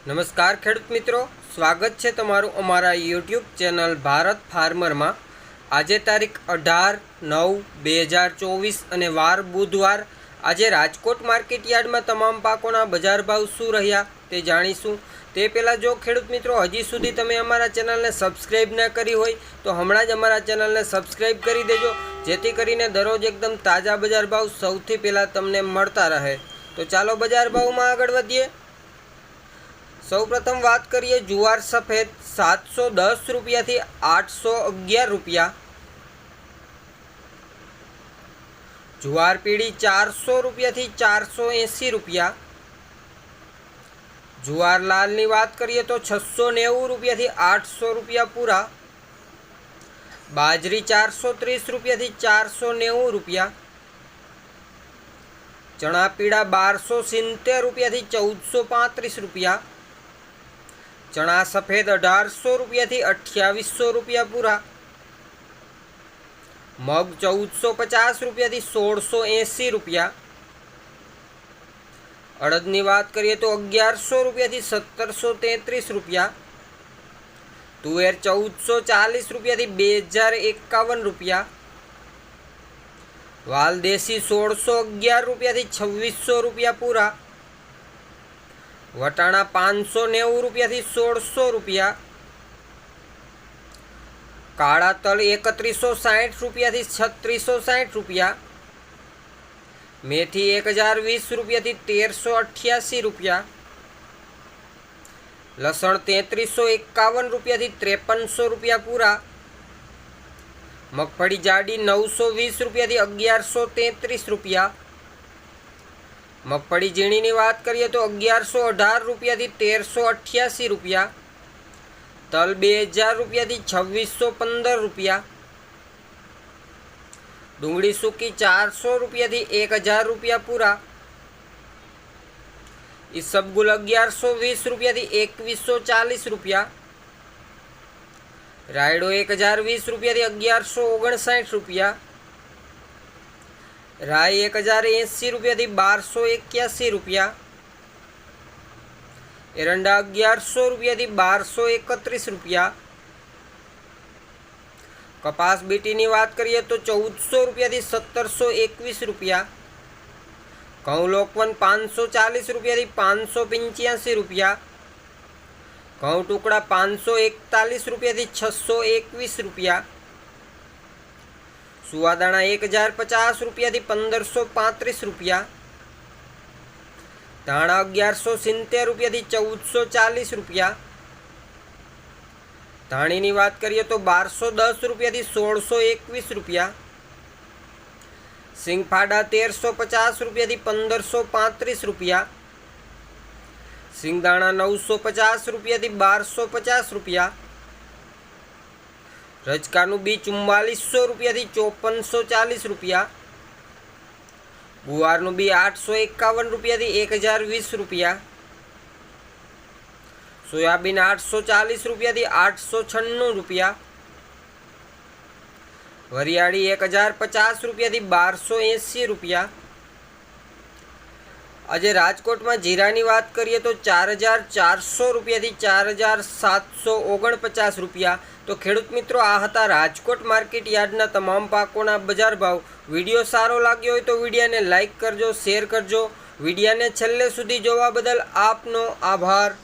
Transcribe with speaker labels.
Speaker 1: નમસ્કાર ખેડૂત મિત્રો, સ્વાગત છે તમારું અમારા યુટ્યુબ ચેનલ ભારત ફાર્મરમાં। આજે તારીખ 18/9/2024 અને વાર બુધવાર। આજે રાજકોટ માર્કેટ યાર્ડમાં તમામ પાકોના બજાર ભાવ શું રહ્યા તે જાણીશું। તે પહેલાં જો ખેડૂત મિત્રો હજી સુધી તમે અમારા ચેનલને સબસ્ક્રાઈબ ન કરી હોય તો હમણાં જ અમારા ચેનલને સબસ્ક્રાઈબ કરી દેજો, જેથી કરીને દરરોજ એકદમ તાજા બજાર ભાવ સૌથી પહેલાં તમને મળતા રહે। તો ચાલો બજાર ભાવમાં આગળ વધીએ। સૌપ્રથમ વાત કરીએ જુવાર સફેદ 710 રૂપિયાથી 811 રૂપિયા, જુવાર પીળી 400 રૂપિયાથી 480 રૂપિયા, જુવાર લાલની વાત કરીએ તો 690 રૂપિયાથી 800 રૂપિયા પૂરા, બાજરી 430 રૂપિયાથી 490 રૂપિયા, ચણા પીળા 1270 રૂપિયાથી 1435 રૂપિયા, चना सफेद 1800 रुपया थी 2800 रुपया पूरा, मग 1450 रुपया थी 1680 रुपया, अड़दनी बात करिए तो 1100 रुपया थी 1733 रुपया, तुवेर 1440 रुपया थी 2051 रुपया, वाल देसी 1611 रुपया थी 2600 रुपया पूरा, वटाणा 590 रुपया थी 1600 रुपया, काळा तल 3160 रुपया थी 3660 रुपया, मेथी 1020 रुपया थी 1388 रुपया, लसण 3351 रुपया थी 5300 रुपया पूरा, मगफड़ी जाडी 920 रुपया थी 1133 रुपया, मगफड़ी झीणी की बात करिए तो 1118 रुपया थी 1388 रुपया, तल 2000 रुपया थी 2615 रुपया, डूंगળી सूकी 400 रुपया थी 1000 रुपया पूरा, इसबगुल 1120 रुपया थी 2140 रुपया, रायडो 1020 रुपया थी 1159 रुपया, राई 1080 रुपया थी 1281 रुपया, एरंडा 1100 रुपया थी 1231 रुपया, कपास बीटी की बात करिए तो 1400 रुपया थी 1721 रुपया, घऊं लोकवन 540 रुपया थी 585 रुपया, घऊं टुकड़ा 541 रुपया थी 621 रुपया, सुवादाणा 1050 रुपया थी 1535 रुपया, धाणा 1170 रुपया थी 1440 रुपया, धाणी की बात करिए तो 1210 रुपया थी 1621 रुपया, सिंगफाड़ा 1350 रुपया थी 1535 रुपया, सिंगदाणा 950 रुपया थी 1250 रुपया, रजकानु बी 4400 रुपया थी 5440 रुपया, गुवारनु बी 851 रुपया थी 1020 रुपया, सोयाबीन 840 रुपया थी 896 रुपया, वरियाड़ी 1050 रुपया थी 1280 रुपया। आज राजकोट में जीरा की बात करिए तो 4400 रुपया थी 4749 रुपया। तो खेडूत मित्रों आ हता राजकोट मार्केट यार्डना तमाम पाकोना बजार भाव। विडियो सारो लाग्यो होय तो विडियो ने लाइक करजो, शेर करजो। विडियो ने छेल्ले सुधी जोवा बदल आपनो आभार।